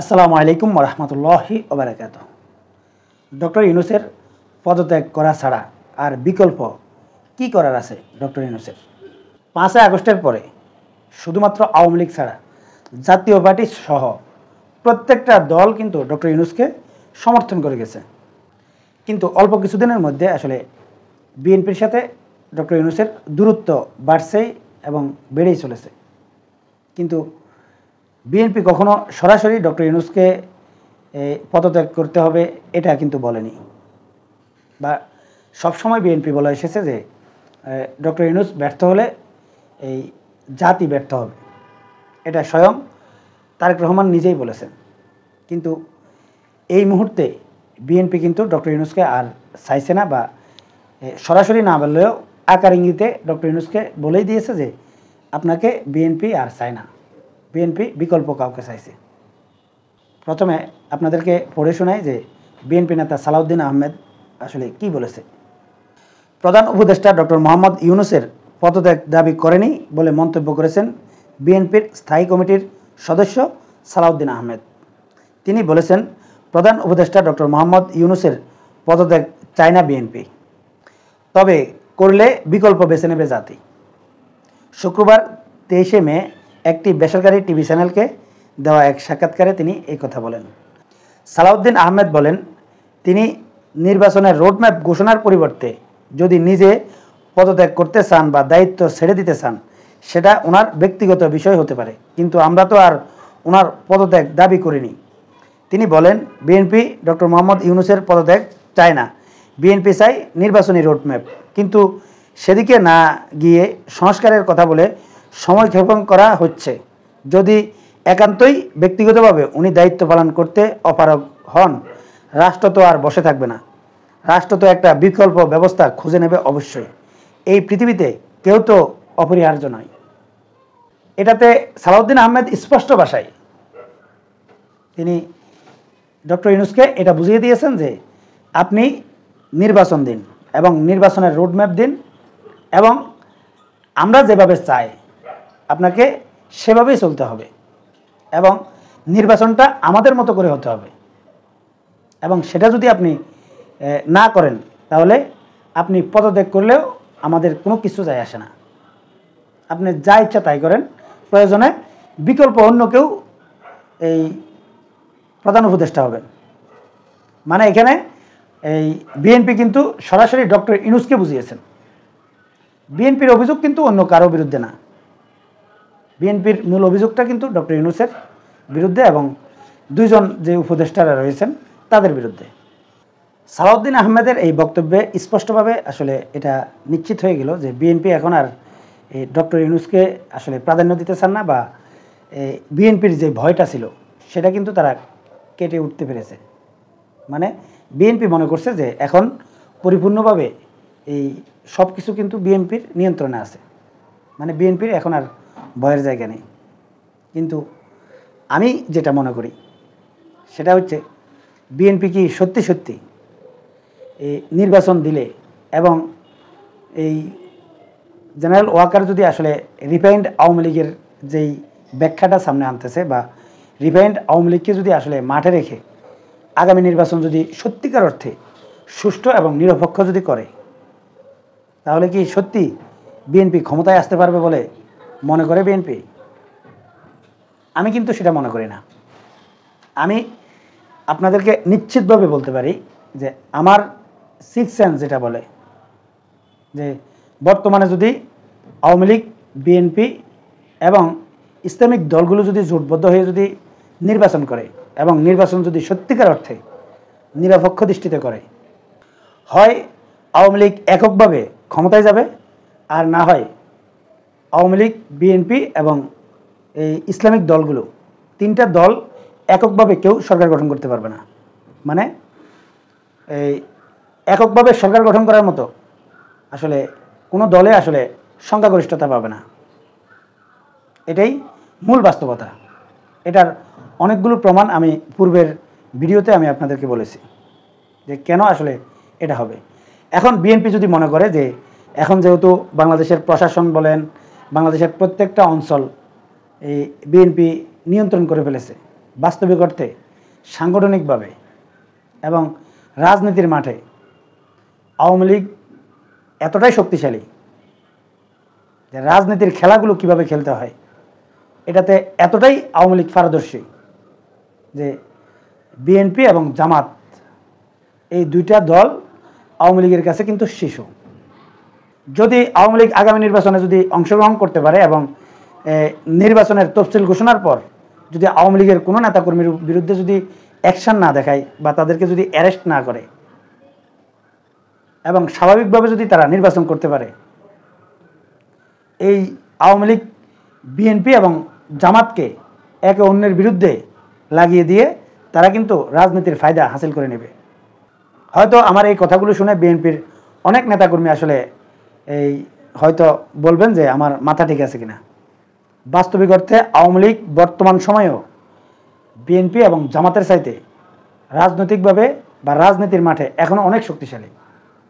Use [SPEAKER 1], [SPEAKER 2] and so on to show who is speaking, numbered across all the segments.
[SPEAKER 1] আসসালামু আলাইকুম ওরহমতুল্লাহি ওবারাকাতুহ। ডক্টর ইউনূসের পদত্যাগ করা ছাড়া আর বিকল্প কি করার আছে ডক্টর ইউনূসের? 5 আগস্টের পরে শুধুমাত্র আওয়ামী লীগ ছাড়া জাতীয় পার্টি সহ প্রত্যেকটা দল কিন্তু ডক্টর ইউনূসকে সমর্থন করে গেছে। কিন্তু অল্প কিছুদিনের মধ্যে আসলে বিএনপির সাথে ডক্টর ইউনূসের দূরত্ব বাড়ছেই এবং বেড়েই চলেছে। কিন্তু বিএনপি কখনো সরাসরি ডক্টর ইউনূসকে পদত্যাগ করতে হবে এটা কিন্তু বলেনি, বা সবসময় বিএনপি বলে এসেছে যে ডক্টর ইউনূস ব্যর্থ হলে এই জাতি ব্যর্থ হবে। এটা স্বয়ং তারেক রহমান নিজেই বলেছেন। কিন্তু এই মুহূর্তে বিএনপি কিন্তু ডক্টর ইউনূসকে আর চাইছে না, বা সরাসরি না বললেও আকার ইঙ্গিতে ডক্টর ইউনূসকে বলেই দিয়েছে যে আপনাকে বিএনপি আর চায় না, বিএনপি বিকল্প কাউকে চাইছে। প্রথমে আপনাদেরকে পড়ে শোনাই যে বিএনপি নেতা সালাউদ্দিন আহমেদ আসলে কি বলেছে। প্রধান উপদেষ্টা ডক্টর মোহাম্মদ ইউনূসের পদত্যাগ দাবি করেনি বলে মন্তব্য করেছেন বিএনপির স্থায়ী কমিটির সদস্য সালাউদ্দিন আহমেদ। তিনি বলেছেন, প্রধান উপদেষ্টা ডক্টর মোহাম্মদ ইউনূসের পদত্যাগ চায় না বিএনপি, তবে করলে বিকল্প বেছে নেবে জাতি। শুক্রবার 23শে মে একটি বেসরকারি টিভি চ্যানেলকে দেওয়া এক সাক্ষাৎকারে তিনি এই কথা বলেন। সালাউদ্দিন আহমেদ বলেন, তিনি নির্বাচনের রোডম্যাপ ঘোষণার পরিবর্তে যদি নিজে পদত্যাগ করতে চান বা দায়িত্ব ছেড়ে দিতে চান সেটা ওনার ব্যক্তিগত বিষয় হতে পারে, কিন্তু আমরা তো আর ওনার পদত্যাগ দাবি করিনি। তিনি বলেন, বিএনপি ডক্টর মোহাম্মদ ইউনূসের পদত্যাগ চায় না, বিএনপি চাই নির্বাচনী রোডম্যাপ, কিন্তু সেদিকে না গিয়ে সংস্কারের কথা বলে সময়ক্ষেপণ করা হচ্ছে। যদি একান্তই ব্যক্তিগতভাবে উনি দায়িত্ব পালন করতে অপারগ হন, রাষ্ট্র তো আর বসে থাকবে না, রাষ্ট্র তো একটা বিকল্প ব্যবস্থা খুঁজে নেবে অবশ্যই। এই পৃথিবীতে কেউ তো অপরিহার্য নয়। এটাতে সালাউদ্দিন আহমেদ স্পষ্ট ভাষায় তিনি ডক্টর ইউনূসকে এটা বুঝিয়ে দিয়েছেন যে আপনি নির্বাচন দিন এবং নির্বাচনের রোডম্যাপ দিন, এবং আমরা যেভাবে চাই আপনাকে সেভাবেই চলতে হবে, এবং নির্বাচনটা আমাদের মতো করে হতে হবে, এবং সেটা যদি আপনি না করেন তাহলে আপনি পদত্যাগ করলেও আমাদের কোনো কিছু যায় আসে না। আপনি যা ইচ্ছা তাই করেন, প্রয়োজনে বিকল্প অন্য কেউ এই প্রধান উপদেষ্টা হবেন। মানে এখানে এই বিএনপি কিন্তু সরাসরি ডক্টর ইউনূসকে বুঝিয়েছেন। বিএনপির অভিযোগ কিন্তু অন্য কারো বিরুদ্ধে না, বিএনপির মূল অভিযোগটা কিন্তু ডক্টর ইউনূসের বিরুদ্ধে এবং দুইজন যে উপদেষ্টারা রয়েছেন তাদের বিরুদ্ধে। সালাউদ্দিন আহমেদের এই বক্তব্যে স্পষ্টভাবে আসলে এটা নিশ্চিত হয়ে গেল যে বিএনপি এখন আর এই ডক্টর ইউনূসকে আসলে প্রাধান্য দিতে চান না, বা বিএনপির যে ভয়টা ছিল সেটা কিন্তু তারা কেটে উঠতে পেরেছে। মানে বিএনপি মনে করছে যে এখন পরিপূর্ণভাবে এই সব কিছু কিন্তু বিএনপির নিয়ন্ত্রণে আছে, মানে বিএনপির এখন আর ভয়ের জায়গা নেই। কিন্তু আমি যেটা মনে করি সেটা হচ্ছে, বিএনপি কি সত্যি সত্যি এই নির্বাচন দিলে এবং এই জেনারেল ওয়াকার যদি আসলে রিফাইন্ড আওয়ামী লীগের যেই ব্যাখ্যাটা সামনে আনতেছে, বা রিফাইন্ড আওয়ামী লীগকে যদি আসলে মাঠে রেখে আগামী নির্বাচন যদি সত্যিকার অর্থে সুষ্ঠু এবং নিরপেক্ষ যদি করে, তাহলে কি সত্যি বিএনপি ক্ষমতায় আসতে পারবে বলে মনে করে বিএনপি? আমি কিন্তু সেটা মনে করি না। আমি আপনাদেরকে নিশ্চিতভাবে বলতে পারি যে আমার সিক্স সেন্স যেটা বলে যে বর্তমানে যদি আওয়ামী লীগ, বিএনপি এবং ইসলামিক দলগুলো যদি জোটবদ্ধ হয়ে যদি নির্বাচন করে এবং নির্বাচন যদি সত্যিকার অর্থে নিরপেক্ষ দৃষ্টিতে করে, হয় আওয়ামী লীগ এককভাবে ক্ষমতায় যাবে, আর না হয় আওয়ামী লীগ, বিএনপি এবং এই ইসলামিক দলগুলো, তিনটা দল এককভাবে কেউ সরকার গঠন করতে পারবে না। মানে এই এককভাবে সরকার গঠন করার মতো আসলে কোনো দলে আসলে সংখ্যাগরিষ্ঠতা পাবে না। এটাই মূল বাস্তবতা। এটার অনেকগুলো প্রমাণ আমি পূর্বের ভিডিওতে আমি আপনাদেরকে বলেছি যে কেন আসলে এটা হবে। এখন বিএনপি যদি মনে করে যে এখন যেহেতু বাংলাদেশের প্রশাসন বলেন, বাংলাদেশের প্রত্যেকটা অঞ্চল এই বিএনপি নিয়ন্ত্রণ করে ফেলেছে, বাস্তবিক অর্থে সাংগঠনিকভাবে এবং রাজনীতির মাঠে আওয়ামী লীগ এতটাই শক্তিশালী যে রাজনীতির খেলাগুলো কিভাবে খেলতে হয় এটাতে এতটাই আওয়ামী লীগ পারদর্শী যে বিএনপি এবং জামাত এই দুইটা দল আওয়ামী লীগের কাছে কিন্তু শিশু। যদি আওয়ামী লীগ আগামী নির্বাচনে যদি অংশগ্রহণ করতে পারে এবং নির্বাচনের তফসিল ঘোষণার পর যদি আওয়ামী লীগের কোনো নেতাকর্মীর বিরুদ্ধে যদি অ্যাকশন না দেখায় বা তাদেরকে যদি অ্যারেস্ট না করে এবং স্বাভাবিকভাবে যদি তারা নির্বাচন করতে পারে, এই আওয়ামী লীগ বিএনপি এবং জামাতকে একে অন্যের বিরুদ্ধে লাগিয়ে দিয়ে তারা কিন্তু রাজনীতির ফায়দা হাসিল করে নেবে। হয়তো আমার এই কথাগুলো শুনে বিএনপির অনেক নেতাকর্মী আসলে এই হয়তো বলবেন যে আমার মাথা ঠিক আছে কিনা। বাস্তবিক অর্থে আওয়ামী লীগ বর্তমান সময়েও বিএনপি এবং জামাতের চাইতে রাজনৈতিকভাবে বা রাজনীতির মাঠে এখনও অনেক শক্তিশালী।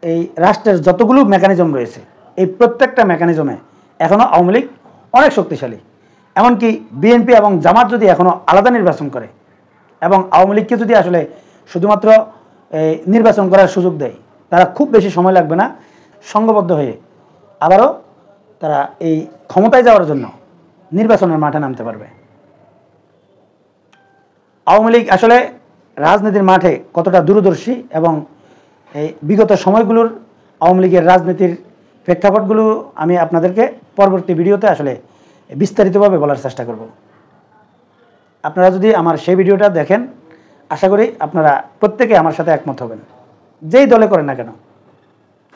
[SPEAKER 1] এই রাষ্ট্রের যতগুলো মেকানিজম রয়েছে এই প্রত্যেকটা মেকানিজমে এখনও আওয়ামী লীগ অনেক শক্তিশালী। এমনকি বিএনপি এবং জামাত যদি এখনও আলাদা নির্বাচন করে এবং আওয়ামী লীগকে যদি আসলে শুধুমাত্র নির্বাচন করার সুযোগ দেয়, তারা খুব বেশি সময় লাগবে না সংঘবদ্ধ হয়ে আবারও তারা এই ক্ষমতায় যাওয়ার জন্য নির্বাচনের মাঠে নামতে পারবে। আওয়ামী লীগ আসলে রাজনীতির মাঠে কতটা দূরদর্শী এবং এই বিগত সময়গুলোর আওয়ামী লীগের রাজনীতির প্রেক্ষাপটগুলো আমি আপনাদেরকে পরবর্তী ভিডিওতে আসলে বিস্তারিতভাবে বলার চেষ্টা করব। আপনারা যদি আমার সেই ভিডিওটা দেখেন, আশা করি আপনারা প্রত্যেকে আমার সাথে একমত হবেন। যেই দলে করেন না কেন,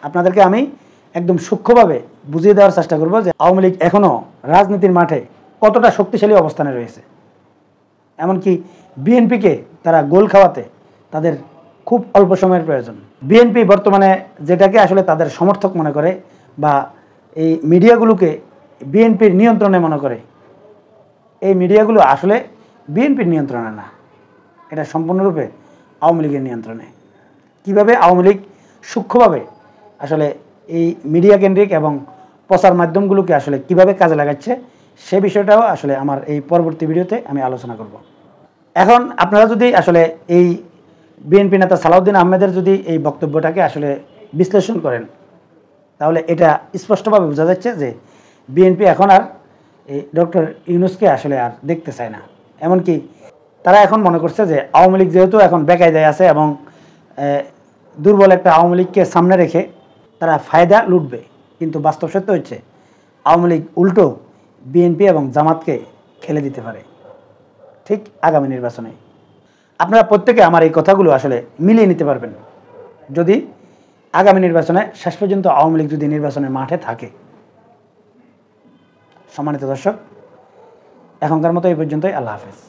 [SPEAKER 1] আপনাদেরকে আমি একদম সূক্ষ্মভাবে বুঝিয়ে দেওয়ার চেষ্টা করব যে আওয়ামী লীগ এখনও রাজনীতির মাঠে কতটা শক্তিশালী অবস্থানে রয়েছে। এমনকি বিএনপিকে তারা গোল খাওয়াতে তাদের খুব অল্প সময়ের প্রয়োজন। বিএনপি বর্তমানে যেটাকে আসলে তাদের সমর্থক মনে করে বা এই মিডিয়াগুলোকে বিএনপির নিয়ন্ত্রণে মনে করে, এই মিডিয়াগুলো আসলে বিএনপির নিয়ন্ত্রণে না, এটা সম্পূর্ণরূপে আওয়ামী লীগের নিয়ন্ত্রণে। কিভাবে আওয়ামী লীগ সূক্ষ্মভাবে আসলে এই মিডিয়া কেন্দ্রিক এবং প্রচার মাধ্যমগুলোকে আসলে কিভাবে কাজে লাগাচ্ছে সে বিষয়টাও আসলে আমার এই পরবর্তী ভিডিওতে আমি আলোচনা করব। এখন আপনারা যদি আসলে এই বিএনপি নেতা সালাউদ্দিন আহমেদের যদি এই বক্তব্যটাকে আসলে বিশ্লেষণ করেন, তাহলে এটা স্পষ্টভাবে বোঝা যাচ্ছে যে বিএনপি এখন আর এই ডক্টর ইউনূসকে আসলে আর দেখতে চায় না। এমনকি তারা এখন মনে করছে যে আওয়ামী লীগ যেহেতু এখন বেকায়দায় আছে এবং দুর্বল একটা আওয়ামী লীগকে সামনে রেখে তারা ফায়দা লুটবে, কিন্তু বাস্তব সত্য হচ্ছে আওয়ামী লীগ উল্টো বিএনপি এবং জামাতকে খেলে দিতে পারে ঠিক আগামী নির্বাচনে। আপনারা প্রত্যেকে আমার এই কথাগুলো আসলে মিলিয়ে নিতে পারবেন যদি আগামী নির্বাচনে শেষ পর্যন্ত আওয়ামী লীগ যদি নির্বাচনের মাঠে থাকে। সম্মানিত দর্শক, এখনকার মতো এই পর্যন্তই। আল্লাহ হাফেজ।